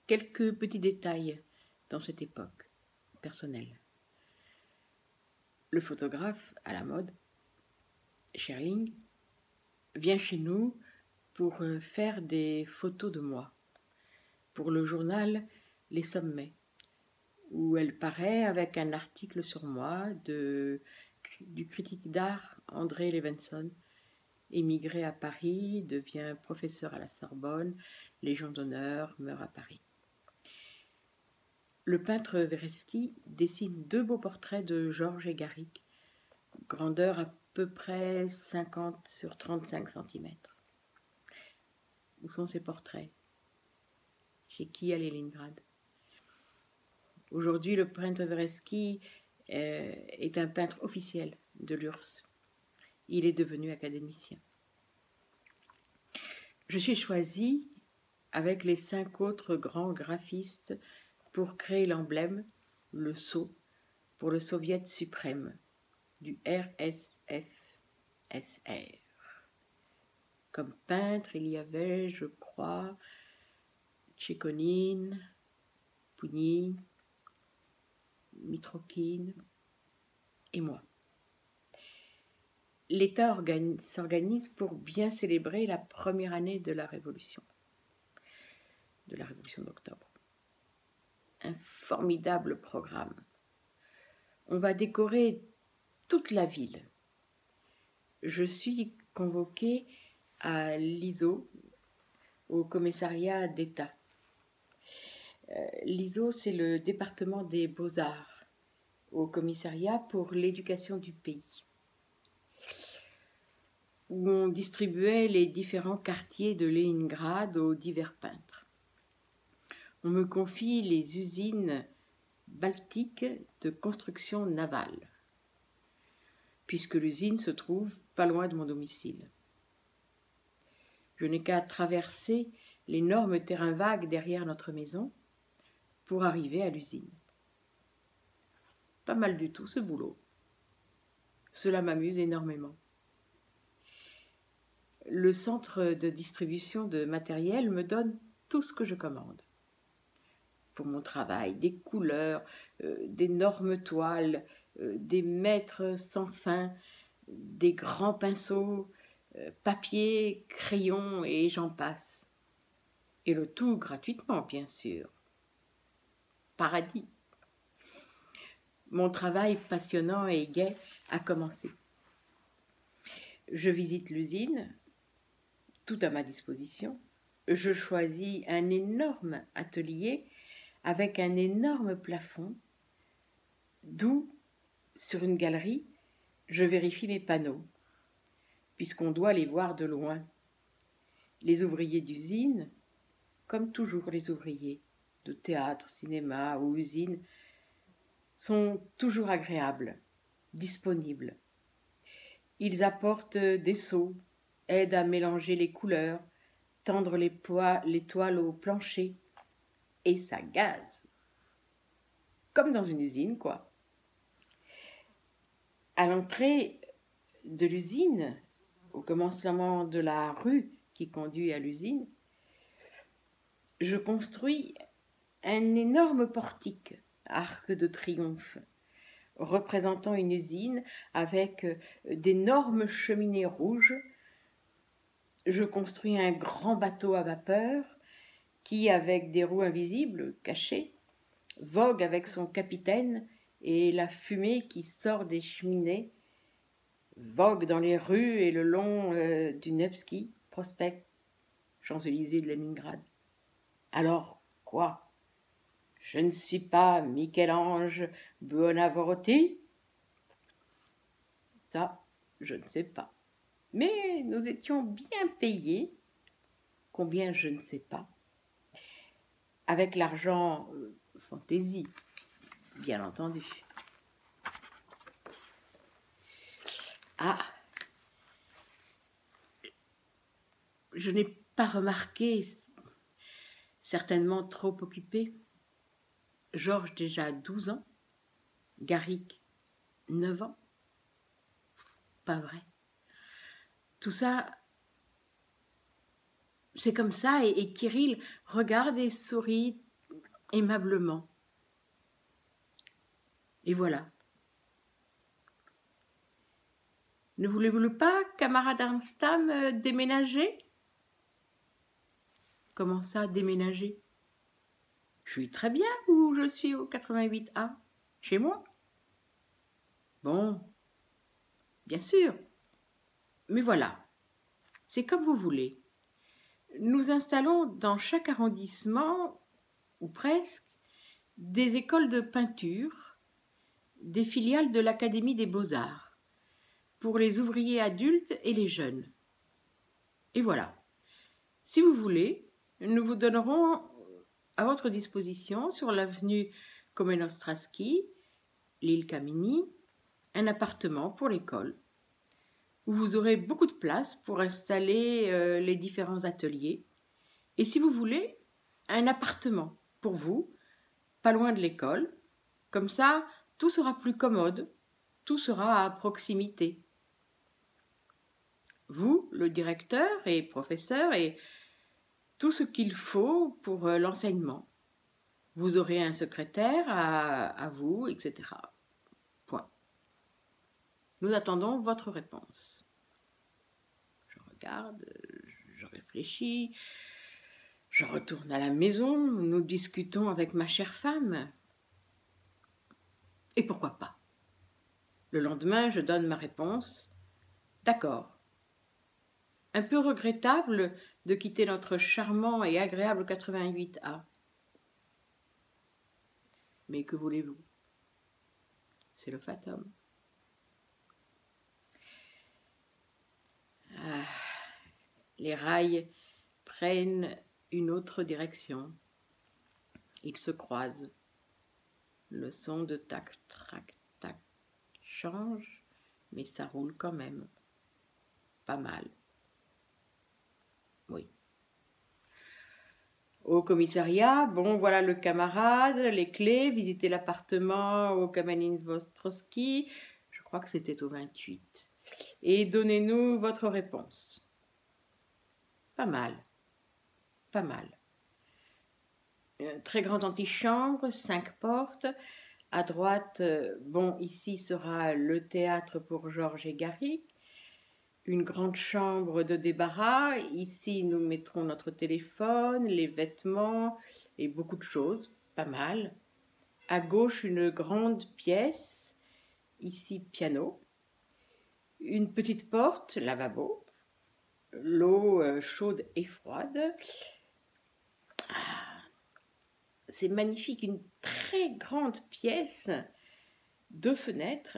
quelques petits détails dans cette époque personnelle. Le photographe à la mode, Sherling, vient chez nous pour faire des photos de moi, pour le journal Les Sommets, où elle paraît avec un article sur moi du critique d'art André Levenson, émigré à Paris, devient professeur à la Sorbonne, Légion d'honneur, meurt à Paris. Le peintre Veresky dessine 2 beaux portraits de Georges et Garrick, grandeur à peu près 50 sur 35 cm. Où sont ces portraits? Chez qui à Leningrad? Aujourd'hui, le peintre Veresky est un peintre officiel de l'URSS. Il est devenu académicien. Je suis choisie avec les 5 autres grands graphistes pour créer l'emblème, le sceau, pour le Soviet suprême du RSFSR. Comme peintre, il y avait, je crois, Tchekonine, Pougny, Mitrokhine et moi. L'État s'organise pour bien célébrer la première année de la Révolution d'octobre. Un formidable programme. On va décorer toute la ville. Je suis convoquée à l'ISO, au commissariat d'État. L'ISO, c'est le département des beaux-arts, au commissariat pour l'éducation du pays, où on distribuait les différents quartiers de Leningrad aux divers peintres. On me confie les usines baltiques de construction navale, puisque l'usine se trouve pas loin de mon domicile. Je n'ai qu'à traverser l'énorme terrain vague derrière notre maison pour arriver à l'usine. Pas mal du tout ce boulot. Cela m'amuse énormément. Le centre de distribution de matériel me donne tout ce que je commande. Pour mon travail, des couleurs, d'énormes toiles, des mètres sans fin, des grands pinceaux, papier, crayon et j'en passe. Et le tout gratuitement, bien sûr. Paradis. Mon travail passionnant et gai a commencé. Je visite l'usine, tout à ma disposition. Je choisis un énorme atelier avec un énorme plafond, d'où, sur une galerie, je vérifie mes panneaux, puisqu'on doit les voir de loin. Les ouvriers d'usine, comme toujours les ouvriers de théâtre, cinéma ou usine, sont toujours agréables, disponibles. Ils apportent des seaux, aident à mélanger les couleurs, tendre les toiles au plancher, et ça gaze. Comme dans une usine, quoi. À l'entrée de l'usine, au commencement de la rue qui conduit à l'usine, je construis un énorme portique, arc de triomphe, représentant une usine avec d'énormes cheminées rouges. Je construis un grand bateau à vapeur qui, avec des roues invisibles cachées, vogue avec son capitaine et la fumée qui sort des cheminées vogue dans les rues et le long du Nevski, Prospect, Champs-Élysées de Leningrad. Alors, quoi? Je ne suis pas Michel-Ange Buonarroti? Ça, je ne sais pas. Mais nous étions bien payés, combien je ne sais pas, avec l'argent fantaisie, bien entendu. Ah, je n'ai pas remarqué, certainement trop occupé, Georges déjà 12 ans, Garrick 9 ans. Pas vrai. Tout ça, c'est comme ça, et Kirill regarde et sourit aimablement. Et voilà. Ne voulez-vous pas, camarade Arnstam, déménager? Comment ça, déménager? Je suis très bien où je suis au 88A, chez moi. Bon, bien sûr. Mais voilà, c'est comme vous voulez. Nous installons dans chaque arrondissement, ou presque, des écoles de peinture, des filiales de l'Académie des Beaux-Arts, pour les ouvriers adultes et les jeunes. Et voilà. Si vous voulez, nous vous donnerons à votre disposition sur l'avenue Komenostraski, l'île Kamini, un appartement pour l'école, où vous aurez beaucoup de place pour installer les différents ateliers. Et si vous voulez, un appartement pour vous, pas loin de l'école. Comme ça, tout sera plus commode, tout sera à proximité. Vous, le directeur et professeur, et tout ce qu'il faut pour l'enseignement. Vous aurez un secrétaire à vous, etc. Point. Nous attendons votre réponse. Je regarde, je réfléchis, je retourne à la maison, nous discutons avec ma chère femme. Et pourquoi pas? Le lendemain, je donne ma réponse. D'accord. Un peu regrettable de quitter notre charmant et agréable 88A. Mais que voulez-vous? C'est le fatum. Ah, les rails prennent une autre direction. Ils se croisent. Le son de tac, trac, tac change, mais ça roule quand même. Pas mal. Oui. Au commissariat, bon, voilà le camarade, les clés, visitez l'appartement au Kamenin Vostrovski, je crois que c'était au 28. Et donnez-nous votre réponse. Pas mal. Pas mal. Très grande antichambre, 5 portes. À droite, bon, ici sera le théâtre pour Georges et Garrick. Une grande chambre de débarras. Ici, nous mettrons notre téléphone, les vêtements et beaucoup de choses. Pas mal. À gauche, une grande pièce. Ici, piano. Une petite porte, lavabo. L'eau chaude et froide. Ah, c'est magnifique, une très grande pièce, 2 fenêtres.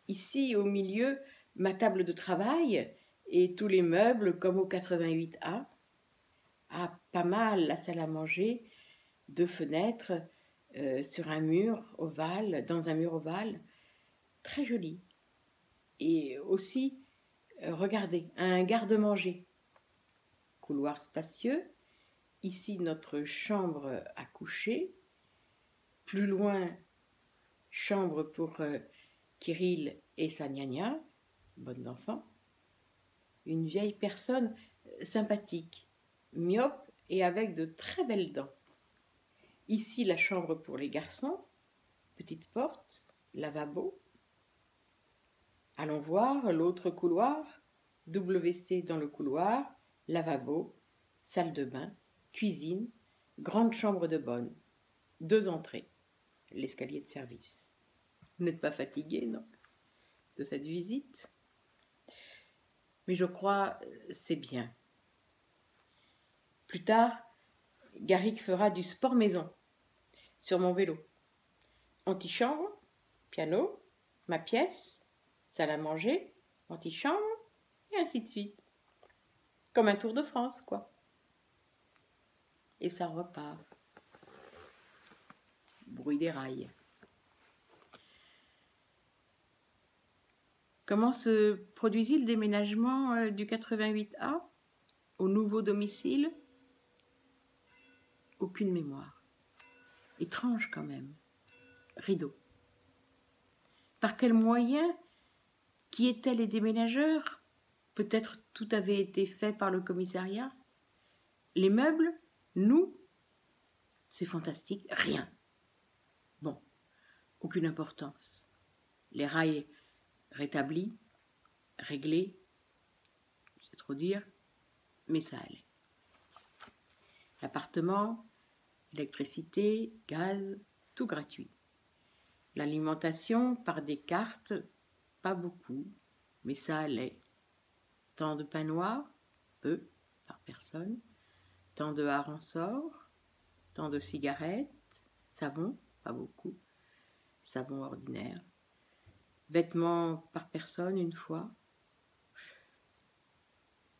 Ici, au milieu, ma table de travail et tous les meubles comme au 88A. Ah, pas mal, la salle à manger, 2 fenêtres sur un mur ovale, dans un mur ovale. Très joli. Et aussi, regardez, un garde-manger. Couloir spacieux. Ici, notre chambre à coucher. Plus loin, chambre pour Kirill et sa gnagna, bonne enfant. Une vieille personne sympathique, myope et avec de très belles dents. Ici, la chambre pour les garçons. Petite porte, lavabo. Allons voir l'autre couloir. WC dans le couloir, lavabo, salle de bain, cuisine, grande chambre de bonne. 2 entrées, l'escalier de service. Vous n'êtes pas fatigué, non, de cette visite? Mais je crois c'est bien. Plus tard, Garrick fera du sport maison, sur mon vélo. Antichambre, piano, ma pièce, salle à manger, antichambre, et ainsi de suite. Comme un Tour de France, quoi. Et ça repart. Bruit des rails. Comment se produisit le déménagement du 88A au nouveau domicile? Aucune mémoire. Étrange quand même. Rideau. Par quels moyens? Qui étaient les déménageurs? Peut-être tout avait été fait par le commissariat? Les meubles? Nous? c'est fantastique, rien. Bon, aucune importance. Les rails rétablis, réglés, c'est trop dire, mais ça allait. L'appartement, électricité, gaz, tout gratuit. L'alimentation par des cartes, pas beaucoup, mais ça allait. Tant de pain noir, peu, par personne. Tant de harensorts, tant de cigarettes, savon, pas beaucoup, savon ordinaire. Vêtements par personne une fois.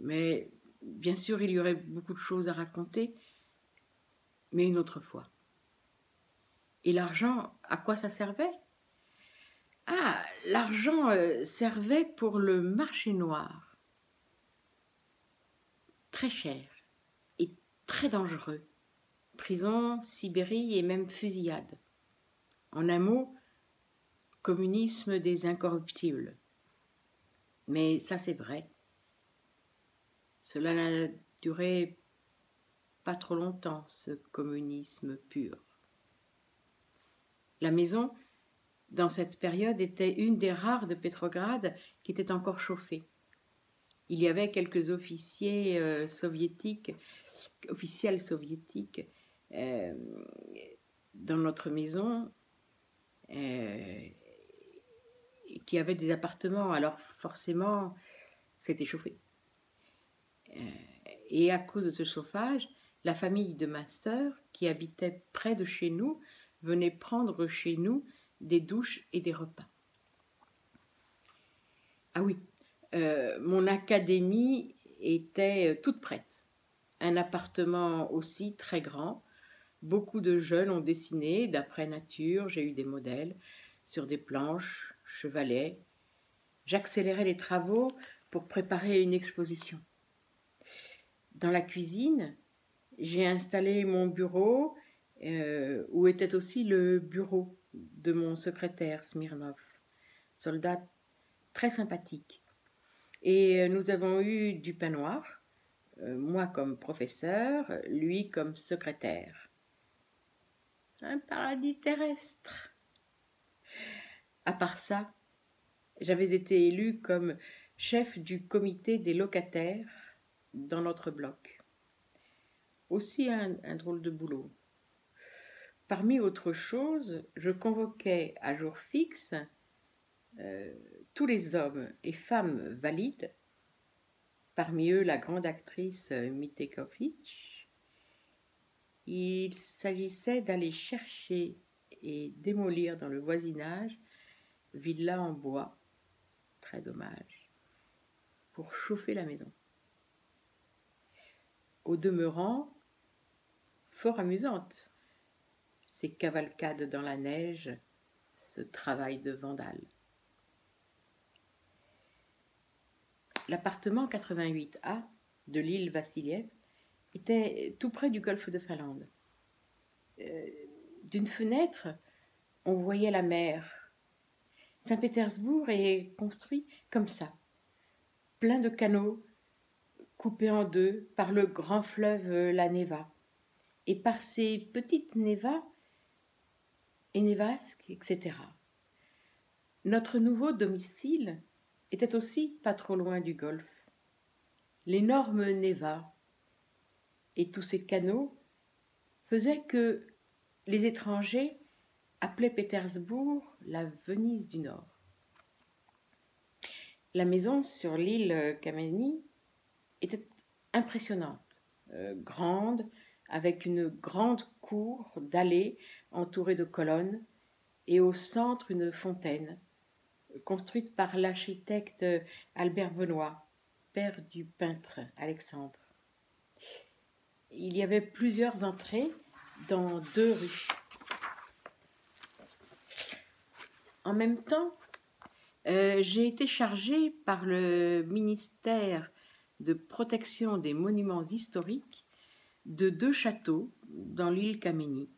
Mais bien sûr, il y aurait beaucoup de choses à raconter, mais une autre fois. Et l'argent, à quoi ça servait? Ah, l'argent servait pour le marché noir. Très cher et très dangereux. Prison, Sibérie et même fusillade. En un mot, communisme des incorruptibles. Mais ça c'est vrai. Cela n'a duré pas trop longtemps, ce communisme pur. La maison, dans cette période, était une des rares de Pétrograd qui était encore chauffée. Il y avait quelques officiels soviétiques dans notre maison qui avaient des appartements, alors forcément c'était chauffé. Et à cause de ce chauffage, la famille de ma sœur, qui habitait près de chez nous, venait prendre chez nous des douches et des repas. Ah oui, mon académie était toute prête. Un appartement aussi très grand. Beaucoup de jeunes ont dessiné, d'après nature, j'ai eu des modèles, sur des planches, chevalets. J'accélérais les travaux pour préparer une exposition. Dans la cuisine, j'ai installé mon bureau, où était aussi le bureau de mon secrétaire Smirnov, soldat très sympathique. Et nous avons eu du pain noir, moi comme professeur, lui comme secrétaire. Un paradis terrestre. À part ça, j'avais été élue comme chef du comité des locataires dans notre bloc. Aussi un drôle de boulot. Parmi autres choses, je convoquais à jour fixe tous les hommes et femmes valides, parmi eux la grande actrice Mitekovitch. Il s'agissait d'aller chercher et démolir dans le voisinage villas en bois, très dommage, pour chauffer la maison. Au demeurant, fort amusante, ces cavalcades dans la neige, ce travail de vandale. L'appartement 88A de l'île Vassiliev était tout près du golfe de Finlande. D'une fenêtre, on voyait la mer. Saint-Pétersbourg est construit comme ça, plein de canaux coupés en deux par le grand fleuve la Neva et par ces petites nevas et nevasques, etc. Notre nouveau domicile était aussi pas trop loin du golfe. L'énorme Neva et tous ces canaux faisaient que les étrangers appelaient Pétersbourg la Venise du Nord. La maison sur l'île Kameny était impressionnante, grande, avec une grande cour d'allées entourée de colonnes et au centre une fontaine, construite par l'architecte Albert Benoît, père du peintre Alexandre. Il y avait plusieurs entrées dans 2 rues. En même temps, j'ai été chargée par le ministère de protection des monuments historiques de 2 châteaux dans l'île Kameny.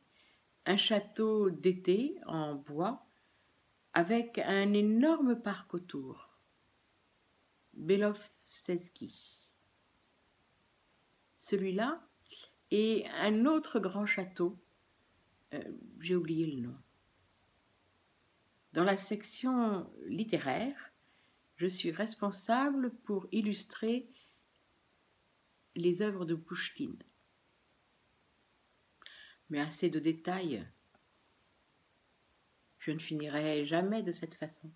Un château d'été en bois avec un énorme parc autour, Belovseski. Celui-là et un autre grand château J'ai oublié le nom. Dans la section littéraire, je suis responsable pour illustrer les œuvres de Pouchkine. Mais assez de détails. Je ne finirai jamais de cette façon.